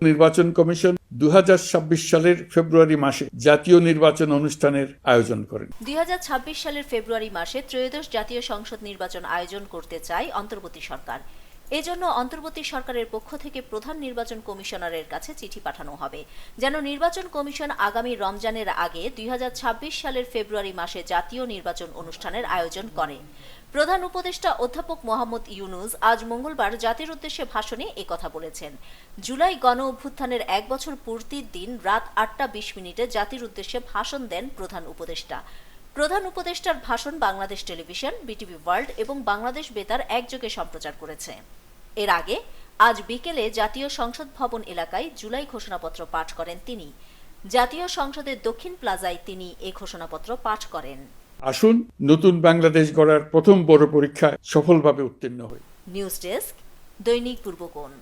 নির্বাচন কমিশন 2026 সালের ফেব্রুয়ারি মাসে জাতীয় নির্বাচন অনুষ্ঠানের আয়োজন করেন। 2026 সালের ফেব্রুয়ারি মাসে ত্রয়োদশ জাতীয় সংসদ নির্বাচন আয়োজন করতে চায় অন্তর্বর্তী সরকার। এজন্য অন্তর্বর্তী সরকারের পক্ষ থেকে প্রধান নির্বাচন কমিশনারের কাছে চিঠি পাঠানো হবে, যেন নির্বাচন কমিশন আগামী রমজানের আগে 2026 সালের ফেব্রুয়ারি মাসে জাতীয় নির্বাচন অনুষ্ঠানের আয়োজন করে। প্রধান উপদেষ্টা অধ্যাপক মোহাম্মদ ইউনুস আজ মঙ্গলবার জাতির উদ্দেশ্যে ভাষণে একথা বলেছেন। জুলাই গণ অভ্যুত্থানের 1 বছর পূর্তির দিন রাত 8:20 জাতির উদ্দেশ্যে ভাষণ দেন প্রধান উপদেষ্টা। প্রধান উপদেষ্টার ভাষণ বাংলাদেশ টেলিভিশন, বিটিভি ওয়ার্ল্ড এবং বাংলাদেশ বেতার একযোগে সম্প্রচার করেছে। এর আগে আজ বিকেলে জাতীয় সংসদ ভবন এলাকায় জুলাই ঘোষণাপত্র পাঠ করেন তিনি। জাতীয় সংসদের দক্ষিণ প্লাজায় তিনি এই ঘোষণাপত্র পাঠ করেন। আসুন নতুন বাংলাদেশ গড়ার প্রথম বড় পরীক্ষায় সফলভাবে উত্তীর্ণ হই। নিউজ ডেস্ক, দৈনিক পূর্বকোণ।